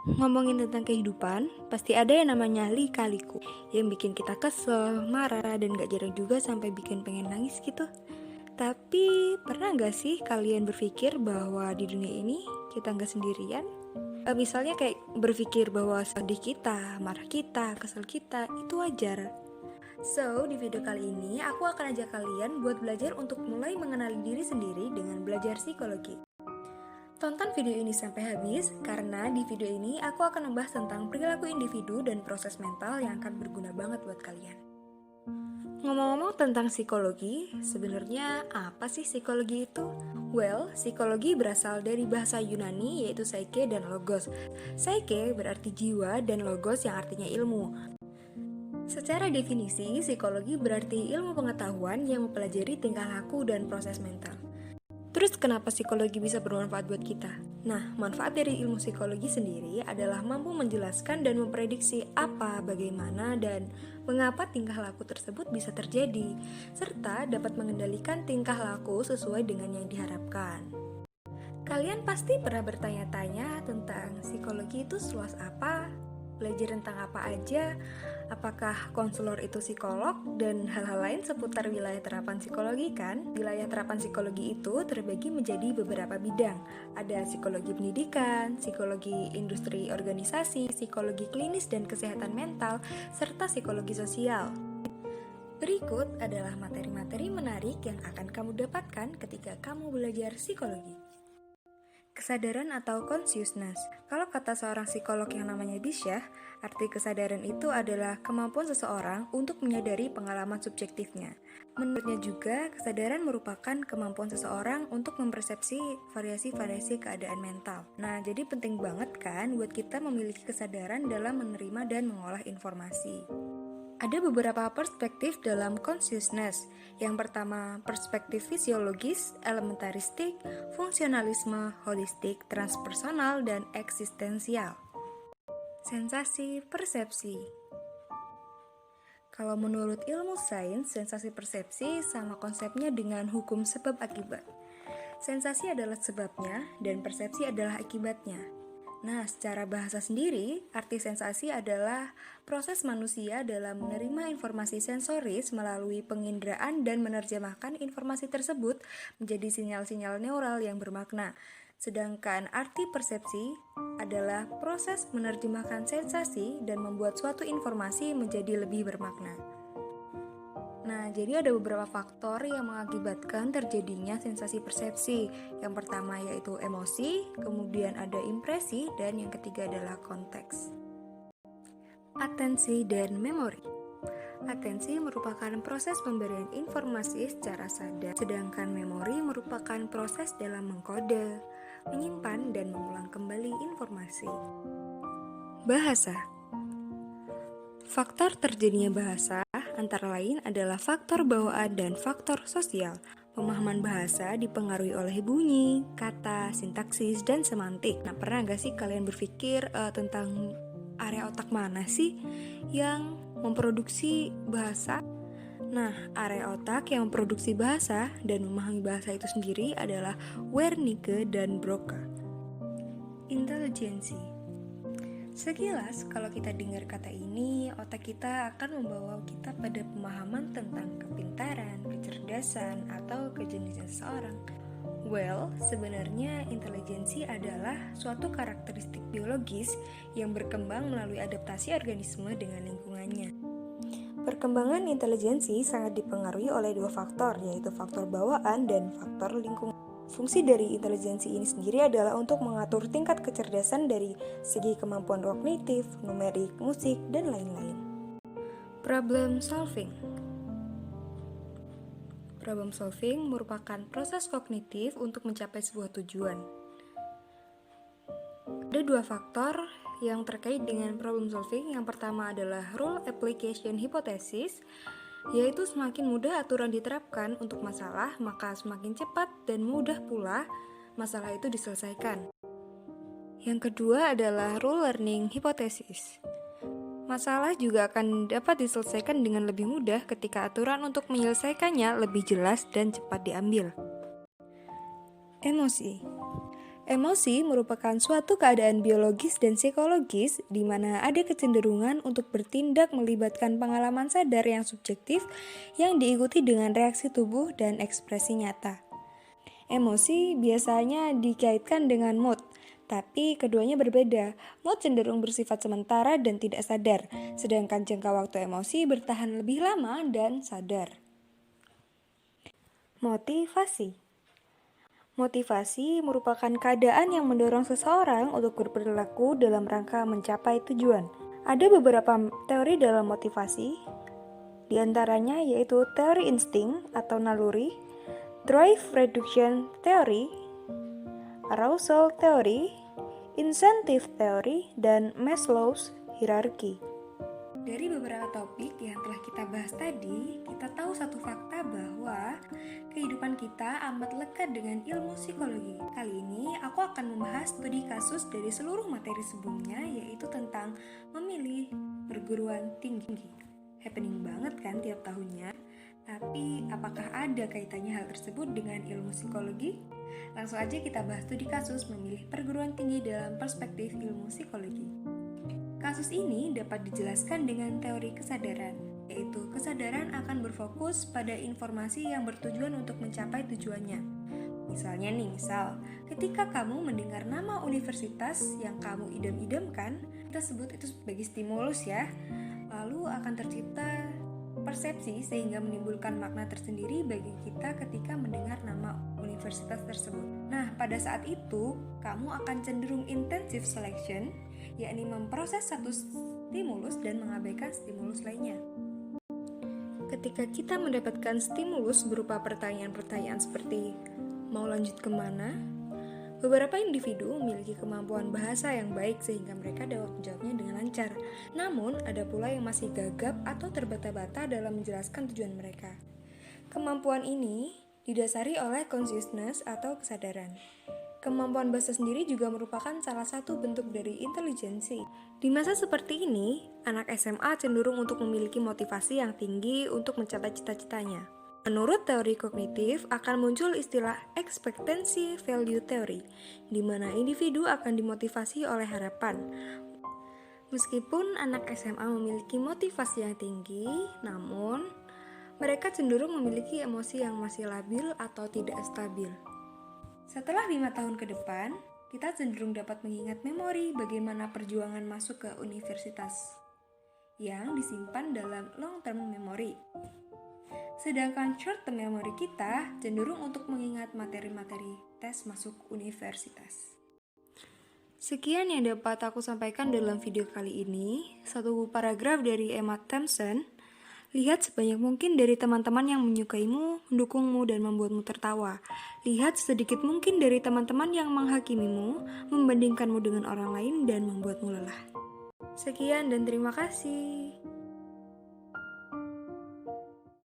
Ngomongin tentang kehidupan, pasti ada yang namanya lika-liku yang bikin kita kesel, marah, dan gak jarang juga sampai bikin pengen nangis gitu. Tapi pernah gak sih kalian berpikir bahwa di dunia ini kita gak sendirian? Misalnya kayak berpikir bahwa sedih kita, marah kita, kesel kita, itu wajar. So, di video kali ini aku akan ajak kalian buat belajar untuk mulai mengenali diri sendiri dengan belajar psikologi. Tonton video ini sampai habis, karena di video ini aku akan membahas tentang perilaku individu dan proses mental yang akan berguna banget buat kalian. Ngomong-ngomong tentang psikologi, sebenarnya apa sih psikologi itu? Well, psikologi berasal dari bahasa Yunani yaitu psyche dan logos. Psyche berarti jiwa dan logos yang artinya ilmu. Secara definisi, psikologi berarti ilmu pengetahuan yang mempelajari tingkah laku dan proses mental. Terus kenapa psikologi bisa bermanfaat buat kita? Nah, manfaat dari ilmu psikologi sendiri adalah mampu menjelaskan dan memprediksi apa, bagaimana, dan mengapa tingkah laku tersebut bisa terjadi, serta dapat mengendalikan tingkah laku sesuai dengan yang diharapkan. Kalian pasti pernah bertanya-tanya tentang psikologi itu seluas apa, belajar tentang apa aja, apakah konselor itu psikolog, dan hal-hal lain seputar wilayah terapan psikologi kan? Wilayah terapan psikologi itu terbagi menjadi beberapa bidang. Ada psikologi pendidikan, psikologi industri organisasi, psikologi klinis dan kesehatan mental, serta psikologi sosial. Berikut adalah materi-materi menarik yang akan kamu dapatkan ketika kamu belajar psikologi. Kesadaran atau consciousness. Kalau kata seorang psikolog yang namanya Bisyah, arti kesadaran itu adalah kemampuan seseorang untuk menyadari pengalaman subjektifnya. Menurutnya juga, kesadaran merupakan kemampuan seseorang untuk mempersepsi variasi-variasi keadaan mental. Nah, jadi penting banget kan buat kita memiliki kesadaran dalam menerima dan mengolah informasi. Ada beberapa perspektif dalam consciousness. Yang pertama, perspektif fisiologis, elementaristik, fungsionalisme, holistik, transpersonal, dan eksistensial. Sensasi persepsi. Kalau menurut ilmu sains, sensasi persepsi sama konsepnya dengan hukum sebab akibat. Sensasi adalah sebabnya dan persepsi adalah akibatnya. Nah, secara bahasa sendiri, arti sensasi adalah proses manusia dalam menerima informasi sensoris melalui penginderaan dan menerjemahkan informasi tersebut menjadi sinyal-sinyal neural yang bermakna. Sedangkan arti persepsi adalah proses menerjemahkan sensasi dan membuat suatu informasi menjadi lebih bermakna. Nah, jadi ada beberapa faktor yang mengakibatkan terjadinya sensasi persepsi. Yang pertama yaitu emosi, kemudian ada impresi, dan yang ketiga adalah konteks. Atensi dan memori. Atensi merupakan proses pemberian informasi secara sadar, sedangkan memori merupakan proses dalam mengkode, menyimpan, dan mengulang kembali informasi. Bahasa. Faktor terjadinya bahasa antara lain adalah faktor bawaan dan faktor sosial. Pemahaman bahasa dipengaruhi oleh bunyi, kata, sintaksis, dan semantik. Nah, pernah gak sih kalian berpikir tentang area otak mana sih yang memproduksi bahasa? Nah, area otak yang memproduksi bahasa dan memahami bahasa itu sendiri adalah Wernicke dan Broca. Intelijensi. Sekilas, kalau kita dengar kata ini, otak kita akan membawa kita pada pemahaman tentang kepintaran, kecerdasan, atau kejeniusan seseorang. Well, sebenarnya intelijensi adalah suatu karakteristik biologis yang berkembang melalui adaptasi organisme dengan lingkungannya. Perkembangan intelijensi sangat dipengaruhi oleh dua faktor, yaitu faktor bawaan dan faktor lingkungan. Fungsi dari intelijensi ini sendiri adalah untuk mengatur tingkat kecerdasan dari segi kemampuan kognitif, numerik, musik, dan lain-lain. Problem solving. Problem solving merupakan proses kognitif untuk mencapai sebuah tujuan. Ada dua faktor yang terkait dengan problem solving. Yang pertama adalah rule application hypothesis, yaitu semakin mudah aturan diterapkan untuk masalah, maka semakin cepat dan mudah pula masalah itu diselesaikan. Yang kedua adalah rule learning hypothesis. Masalah juga akan dapat diselesaikan dengan lebih mudah ketika aturan untuk menyelesaikannya lebih jelas dan cepat diambil. Emosi. Emosi merupakan suatu keadaan biologis dan psikologis di mana ada kecenderungan untuk bertindak melibatkan pengalaman sadar yang subjektif yang diikuti dengan reaksi tubuh dan ekspresi nyata. Emosi biasanya dikaitkan dengan mood, tapi keduanya berbeda. Mood cenderung bersifat sementara dan tidak sadar, sedangkan jangka waktu emosi bertahan lebih lama dan sadar. Motivasi Motivasi merupakan keadaan yang mendorong seseorang untuk berperilaku dalam rangka mencapai tujuan. Ada beberapa teori dalam motivasi, di antaranya yaitu teori insting atau naluri, drive reduction theory, arousal theory, incentive theory, dan Maslow's hierarchy. Dari beberapa topik yang telah kita bahas tadi, kita tahu satu fakta bahwa kehidupan kita amat lekat dengan ilmu psikologi. Kali ini aku akan membahas studi kasus dari seluruh materi sebelumnya, yaitu tentang memilih perguruan tinggi. Happening banget kan tiap tahunnya? Tapi apakah ada kaitannya hal tersebut dengan ilmu psikologi? Langsung aja kita bahas studi kasus memilih perguruan tinggi dalam perspektif ilmu psikologi. Kasus ini dapat dijelaskan dengan teori kesadaran, yaitu kesadaran akan berfokus pada informasi yang bertujuan untuk mencapai tujuannya. Misalnya ketika kamu mendengar nama universitas yang kamu idam-idamkan, kita sebut itu sebagai stimulus ya, lalu akan tercipta persepsi sehingga menimbulkan makna tersendiri bagi kita ketika mendengar nama universitas tersebut. Nah, pada saat itu, kamu akan cenderung intensive selection, yakni memproses satu stimulus dan mengabaikan stimulus lainnya. Ketika kita mendapatkan stimulus berupa pertanyaan-pertanyaan seperti mau lanjut kemana, beberapa individu memiliki kemampuan bahasa yang baik sehingga mereka dapat menjawabnya dengan lancar. Namun, ada pula yang masih gagap atau terbata-bata dalam menjelaskan tujuan mereka. Kemampuan ini didasari oleh consciousness atau kesadaran. Kemampuan bahasa sendiri juga merupakan salah satu bentuk dari intelijensi. Di masa seperti ini, anak SMA cenderung untuk memiliki motivasi yang tinggi untuk mencapai cita-citanya. Menurut teori kognitif, akan muncul istilah expectancy value theory, di mana individu akan dimotivasi oleh harapan. Meskipun anak SMA memiliki motivasi yang tinggi, namun mereka cenderung memiliki emosi yang masih labil atau tidak stabil. Setelah 5 tahun ke depan, kita cenderung dapat mengingat memori bagaimana perjuangan masuk ke universitas yang disimpan dalam long-term memory. Sedangkan short-term memory kita cenderung untuk mengingat materi-materi tes masuk universitas. Sekian yang dapat aku sampaikan dalam video kali ini. Satu paragraf dari Emma Thompson. Lihat sebanyak mungkin dari teman-teman yang menyukaimu, mendukungmu, dan membuatmu tertawa. Lihat sedikit mungkin dari teman-teman yang menghakimimu, membandingkanmu dengan orang lain, dan membuatmu lelah. Sekian dan terima kasih.